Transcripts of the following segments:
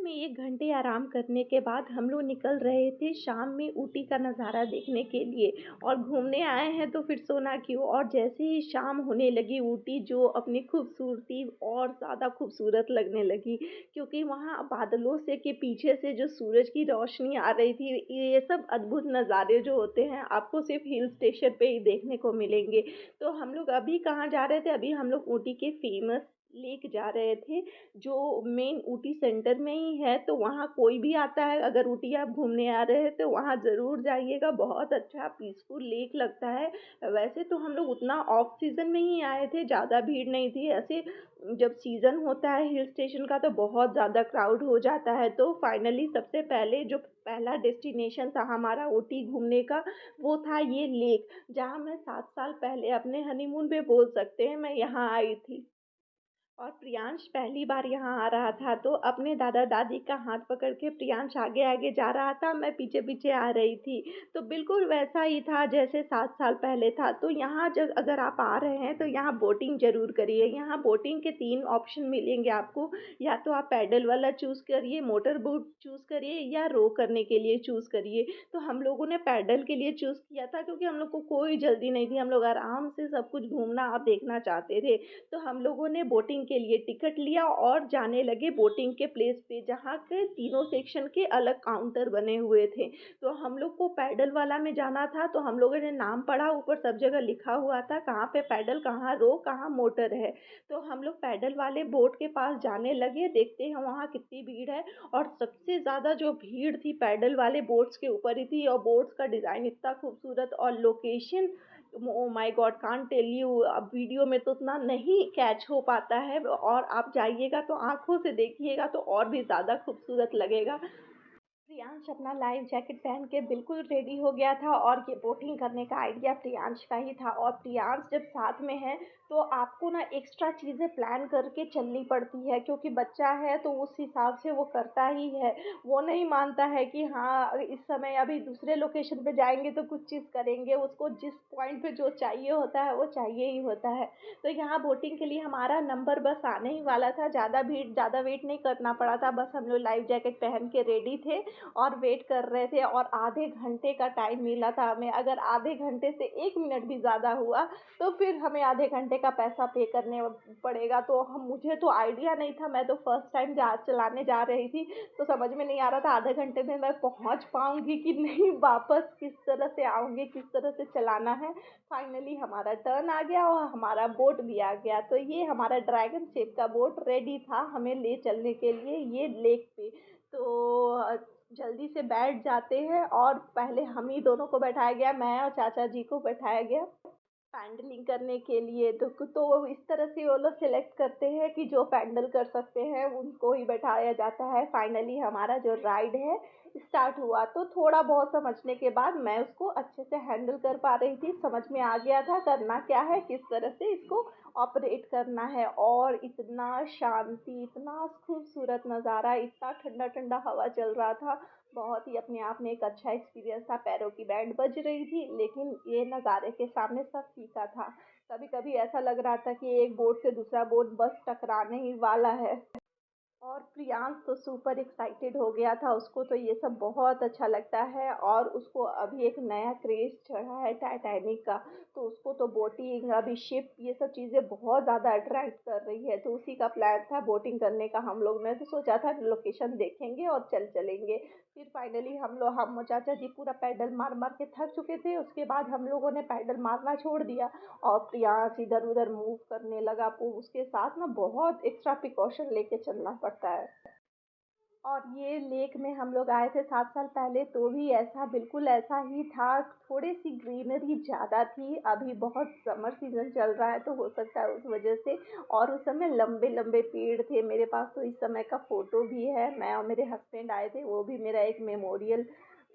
में 1 घंटे आराम करने के बाद हम लोग निकल रहे थे शाम में ऊटी का नज़ारा देखने के लिए। और घूमने आए हैं तो फिर सोना क्यों। और जैसे ही शाम होने लगी ऊटी जो अपनी खूबसूरती और ज़्यादा खूबसूरत लगने लगी, क्योंकि वहाँ बादलों से के पीछे से जो सूरज की रोशनी आ रही थी। ये सब अद्भुत नज़ारे जो होते हैं आपको सिर्फ हिल स्टेशन पे ही देखने को मिलेंगे। तो हम लोग अभी कहाँ जा रहे थे, अभी हम लोग ऊटी के फेमस लेक जा रहे थे, जो मेन ऊटी सेंटर में ही है। तो वहाँ कोई भी आता है, अगर ऊटी आप घूमने आ रहे हैं तो वहाँ ज़रूर जाइएगा, बहुत अच्छा पीसफुल लेक लगता है। वैसे तो हम लोग उतना ऑफ सीज़न में ही आए थे, ज़्यादा भीड़ नहीं थी। ऐसे जब सीज़न होता है हिल स्टेशन का तो बहुत ज़्यादा क्राउड हो जाता है। तो फाइनली सबसे पहले जो पहला डेस्टिनेशन था हमारा ऊटी घूमने का, वो था ये लेक, जहाँ मैं 7 साल पहले अपने हनीमून पे बोल सकते हैं मैं यहाँ आई थी। और प्रियांश पहली बार यहाँ आ रहा था, तो अपने दादा-दादी का हाथ पकड़ के प्रियांश आगे-आगे जा रहा था, मैं पीछे-पीछे आ रही थी। तो बिल्कुल वैसा ही था जैसे 7 साल पहले था। तो यहाँ जब अगर आप आ रहे हैं तो यहाँ बोटिंग ज़रूर करिए। यहाँ बोटिंग के 3 ऑप्शन मिलेंगे आपको, या तो आप पैडल वाला चूज़ करिए, मोटर बोट चूज़ करिए या रो करने के लिए चूज़ करिए। तो हम लोगों ने पैडल के लिए चूज़ किया था, क्योंकि हम लोग को कोई जल्दी नहीं थी, हम लोग आराम से सब कुछ घूमना और देखना चाहते थे। तो हम लोगों ने बोटिंग के लिए टिकट लिया और जाने लगे बोटिंग के प्लेस पे, जहाँ के तीनों सेक्शन के अलग काउंटर बने हुए थे। तो हम लोग को पैडल वाला में जाना था, तो हम लोगों ने नाम पढ़ा, ऊपर सब जगह लिखा हुआ था कहाँ पे पैडल, कहाँ रो, कहाँ मोटर है। तो हम लोग पैडल वाले बोट के पास जाने लगे, देखते हैं वहाँ कितनी भीड़ है। और सबसे ज़्यादा जो भीड़ थी पैडल वाले बोट्स के ऊपर ही थी, और बोट्स का डिज़ाइन इतना खूबसूरत और location, oh my god can't tell you. अब वीडियो में तो उतना नहीं कैच हो पाता है, और आप जाइएगा तो आँखों से देखिएगा तो और भी ज़्यादा खूबसूरत लगेगा। प्रियांश अपना लाइफ जैकेट पहन के बिल्कुल रेडी हो गया था, और ये बोटिंग करने का आइडिया प्रियांश का ही था। और प्रियांश जब साथ में है तो आपको ना एक्स्ट्रा चीज़ें प्लान करके चलनी पड़ती है, क्योंकि बच्चा है तो उस हिसाब से वो करता ही है। वो नहीं मानता है कि हाँ इस समय अभी दूसरे लोकेशन पे जाएंगे तो कुछ चीज़ करेंगे, उसको जिस पॉइंट पे जो चाहिए होता है वो चाहिए ही होता है। तो यहाँ बोटिंग के लिए हमारा नंबर बस आने ही वाला था, ज़्यादा वेट नहीं करना पड़ा था, बस हम लोग लाइफ जैकेट पहन के रेडी थे और वेट कर रहे थे। और आधे घंटे का टाइम मिला था हमें, अगर आधे घंटे से 1 मिनट भी ज़्यादा हुआ तो फिर हमें आधे घंटे का पैसा पे करने पड़ेगा। तो हम मुझे तो आइडिया नहीं था, मैं तो फर्स्ट टाइम जहाज़ चलाने जा रही थी, तो समझ में नहीं आ रहा था आधे घंटे में मैं पहुँच पाऊँगी कि नहीं, वापस किस तरह से आऊँगी, किस तरह से चलाना है। फाइनली हमारा टर्न आ गया और हमारा बोट भी आ गया। तो ये हमारा ड्रैगन शेप का बोट रेडी था हमें ले चलने के लिए ये लेक पे। तो जल्दी से बैठ जाते हैं, और पहले हम ही दोनों को बैठाया गया, मैं और चाचा जी को बैठाया गया पैडलिंग करने के लिए। तो वो इस तरह से वो लोग सेलेक्ट करते हैं कि जो पैडल कर सकते हैं उनको ही बैठाया जाता है। फाइनली हमारा जो राइड है स्टार्ट हुआ, तो थोड़ा बहुत समझने के बाद मैं उसको अच्छे से हैंडल कर पा रही थी, समझ में आ गया था करना क्या है, किस तरह से इसको ऑपरेट करना है। और इतना शांति, इतना खूबसूरत नज़ारा, इतना ठंडा ठंडा हवा चल रहा था, बहुत ही अपने आप में एक अच्छा एक्सपीरियंस था। पैरों की बैंड बज रही थी, लेकिन ये नज़ारे के सामने सब फीका था। कभी कभी ऐसा लग रहा था कि एक बोट से दूसरा बोट बस टकराने ही वाला है। और प्रियांश तो सुपर एक्साइटेड हो गया था, उसको तो ये सब बहुत अच्छा लगता है। और उसको अभी एक नया क्रेज़ चढ़ा है टाइटैनिक का, तो उसको तो बोटिंग, अभी शिप, ये सब चीज़ें बहुत ज़्यादा अट्रैक्ट कर रही है। तो उसी का प्लान था बोटिंग करने का। हम लोग ने तो सोचा था लोकेशन देखेंगे और चलेंगे। फिर फाइनली हम चाचा जी पूरा पैडल मार मार के थक चुके थे, उसके बाद हम लोगों ने पैडल मारना छोड़ दिया, और प्रियांश इधर-उधर मूव करने लगा। तो उसके साथ ना बहुत एक्स्ट्रा प्रिकॉशन लेके चलना पड़ता है। और ये लेक में हम लोग आए थे 7 साल पहले, तो भी ऐसा बिल्कुल ऐसा ही था, थोड़ी-सी ग्रीनरी ज़्यादा थी। अभी बहुत समर सीज़न चल रहा है तो हो सकता है उस वजह से। और उस समय लंबे-लंबे पेड़ थे, मेरे पास तो इस समय का फ़ोटो भी है। मैं और मेरे हस्बैंड आए थे, वो भी मेरा एक मेमोरियल,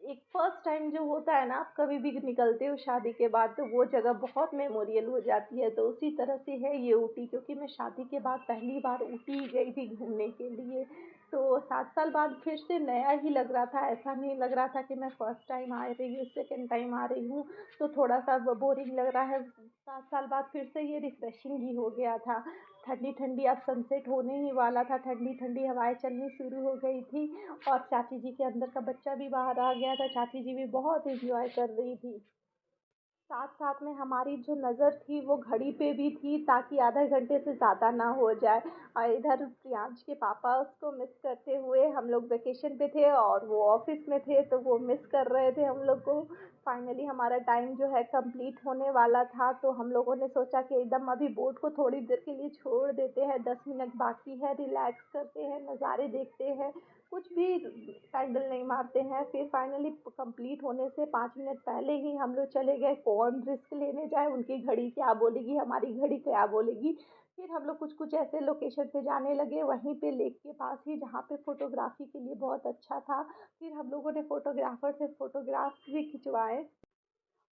एक फर्स्ट टाइम जो होता है ना, आप कभी भी निकलते हो शादी के बाद तो वो जगह बहुत मेमोरियल हो जाती है। तो उसी तरह से है ये ऊटी, क्योंकि मैं शादी के बाद पहली बार ऊटी गई थी घूमने के लिए। तो 7 साल बाद फिर से नया ही लग रहा था, ऐसा नहीं लग रहा था कि मैं फर्स्ट टाइम आ रही हूँ, सेकंड टाइम आ रही हूँ, तो थोड़ा-सा बोरिंग लग रहा है। 7 साल बाद फिर से ये रिफ्रेशिंग ही हो गया था। ठंडी-ठंडी अब सनसेट होने ही वाला था, ठंडी-ठंडी हवाएँ चलनी शुरू हो गई थी और चाची जी के अंदर का बच्चा भी बाहर आ गया था, चाची जी भी बहुत एन्जॉय कर रही थी। साथ-साथ में हमारी जो नज़र थी वो घड़ी पे भी थी ताकि आधे घंटे से ज़्यादा ना हो जाए और इधर प्रियांश के पापा उसको मिस करते हुए हम लोग वेकेशन पे थे और वो ऑफ़िस में थे तो वो मिस कर रहे थे हम लोग को। फाइनली हमारा टाइम जो है कंप्लीट होने वाला था तो हम लोगों ने सोचा कि एकदम अभी बोट को थोड़ी देर के लिए छोड़ देते हैं, 10 मिनट बाकी है, रिलैक्स करते हैं, नज़ारे देखते हैं, कुछ भी पैडल नहीं मारते हैं। फिर फाइनली कंप्लीट होने से 5 मिनट पहले ही हम लोग चले गए, कौन रिस्क लेने जाए, उनकी घड़ी क्या बोलेगी, हमारी घड़ी क्या बोलेगी। फिर हम लोग कुछ-कुछ ऐसे लोकेशन पे जाने लगे, वहीं पे लेक के पास ही जहाँ पे फ़ोटोग्राफ़ी के लिए बहुत अच्छा था। फिर हम लोगों ने फ़ोटोग्राफ़र से फ़ोटोग्राफ्स भी खिंचवाए।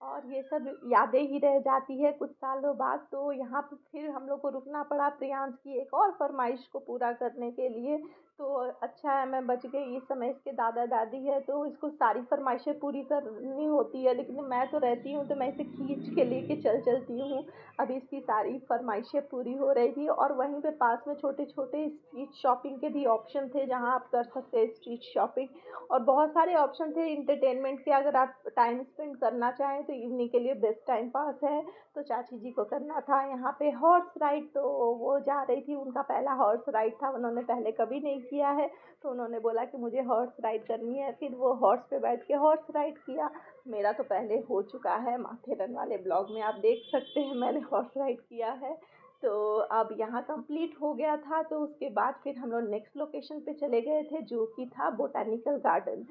और ये सब यादें ही रह जाती है कुछ सालों बाद, तो यहाँ पे फिर हम लोग को रुकना पड़ा प्रियांश की एक और फ़रमाइश को पूरा करने के लिए। तो अच्छा है मैं बच गई, इस समय इसके दादा-दादी है तो इसको सारी फ़रमाइशें पूरी करनी होती है, लेकिन मैं तो रहती हूँ तो मैं इसे खींच के लेके चलती हूँ। अभी इसकी सारी फ़रमाइशें पूरी हो रही थी और वहीं पे पास में छोटे-छोटे स्ट्रीट शॉपिंग के भी ऑप्शन थे, जहाँ आप कर सकते हैं स्ट्रीट शॉपिंग। और बहुत सारे ऑप्शन थे एंटरटेनमेंट के, अगर आप टाइम स्पेंड करना चाहें तो इवनिंग के लिए बेस्ट टाइम पास है। तो चाची जी को करना था यहाँ पे हॉर्स राइड, तो वो जा रही थी, उनका पहला हॉर्स राइड था, उन्होंने पहले कभी नहीं किया है तो उन्होंने बोला कि मुझे हॉर्स राइड करनी है। फिर वो हॉर्स पे बैठ के हॉर्स राइड किया। मेरा तो पहले हो चुका है, माथेरन वाले ब्लॉग में आप देख सकते हैं मैंने हॉर्स राइड किया है। तो अब यहाँ कंप्लीट हो गया था तो उसके बाद फिर हम लोग नेक्स्ट लोकेशन पे चले गए थे जो कि था बोटैनिकल गार्डन।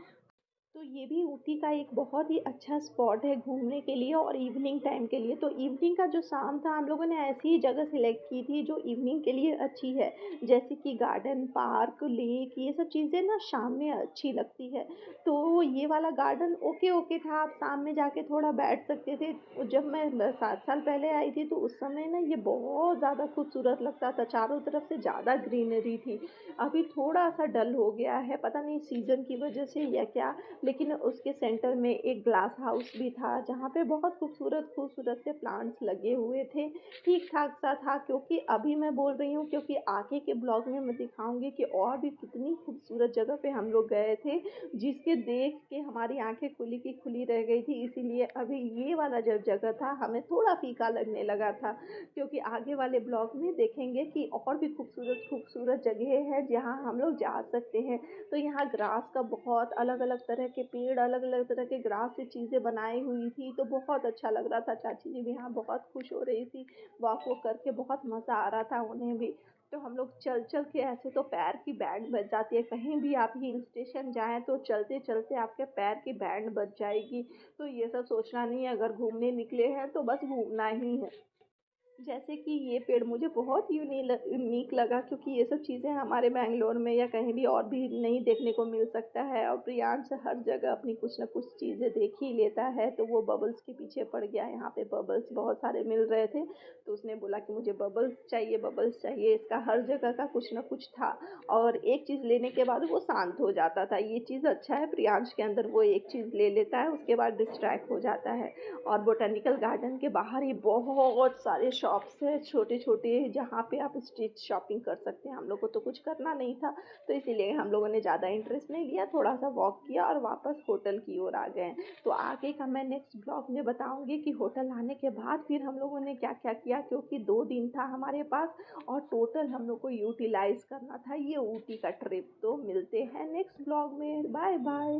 तो ये भी ऊटी का एक बहुत ही अच्छा स्पॉट है घूमने के लिए और इवनिंग टाइम के लिए। तो इवनिंग का जो शाम था हम लोगों ने ऐसी ही जगह सेलेक्ट की थी जो इवनिंग के लिए अच्छी है। जैसे कि गार्डन, पार्क, लेक, ये सब चीज़ें ना शाम में अच्छी लगती है। तो ये वाला गार्डन ओके-ओके था, आप शाम में जाके थोड़ा बैठ सकते थे। जब मैं 7 साल पहले आई थी तो उस समय ना ये बहुत ज़्यादा खूबसूरत लगता था, चारों तरफ से ज़्यादा ग्रीनरी थी। अभी थोड़ा-सा डल हो गया है, पता नहीं सीज़न की वजह से या क्या, लेकिन उसके सेंटर में एक ग्लास हाउस भी था जहाँ पे बहुत खूबसूरत से प्लांट्स लगे हुए थे। ठीक-ठाक सा था क्योंकि अभी मैं बोल रही हूँ क्योंकि आगे के ब्लॉग में मैं दिखाऊँगी कि और भी कितनी खूबसूरत जगह पे हम लोग गए थे, जिसके देख के हमारी आँखें खुली की खुली रह गई थी। इसीलिए अभी ये वाला जो जगह था हमें थोड़ा फीका लगने लगा था, क्योंकि आगे वाले ब्लॉग में देखेंगे कि और भी खूबसूरत जगह है जहाँ हम लोग जा सकते हैं। तो यहाँ ग्रास का बहुत अलग-अलग तरह के पेड़, अलग-अलग तरह के ग्रास से चीज़ें बनाई हुई थी, तो बहुत अच्छा लग रहा था। चाची जी भी यहाँ बहुत खुश हो रही थी, वॉक करके बहुत मज़ा आ रहा था उन्हें भी। तो हम लोग चल-चल के ऐसे तो पैर की बैंड बज जाती है, कहीं भी आप हिल स्टेशन जाएँ तो चलते-चलते आपके पैर की बैंड बज जाएगी। तो ये सब सोचना नहीं है, अगर घूमने निकले हैं तो बस घूमना ही है। जैसे कि ये पेड़ मुझे बहुत यूनिक लगा क्योंकि ये सब चीज़ें हमारे बैंगलोर में या कहीं भी और भी नहीं देखने को मिल सकता है और प्रियांश हर जगह अपनी कुछ न कुछ चीज़ें देख ही लेता है, तो वो बबल्स के पीछे पड़ गया। यहाँ पे बबल्स बहुत सारे मिल रहे थे तो उसने बोला कि मुझे बबल्स चाहिए, इसका हर जगह का कुछ न कुछ था और एक चीज़ लेने के बाद वो शांत हो जाता था। ये चीज़ अच्छा है, प्रियांश के अंदर वो एक चीज़ ले लेता है उसके बाद डिस्ट्रैक्ट हो जाता है। और बोटेनिकल गार्डन के बाहर ही बहुत सारे शॉप्स हैं छोटे-छोटे, जहाँ पे आप स्ट्रीट शॉपिंग कर सकते हैं। हम लोग को तो कुछ करना नहीं था, तो इसीलिए हम लोगों ने ज़्यादा इंटरेस्ट नहीं लिया, थोड़ा-सा वॉक किया और वापस होटल की ओर आ गए। तो आगे का मैं नेक्स्ट ब्लॉग में बताऊँगी कि होटल आने के बाद फिर हम लोगों ने क्या-क्या किया, क्योंकि 2 दिन था हमारे पास और टोटल हम लोग को यूटिलाइज़ करना था ये ऊटी का ट्रिप। तो मिलते हैं नेक्स्ट ब्लॉग में। बाय-बाय।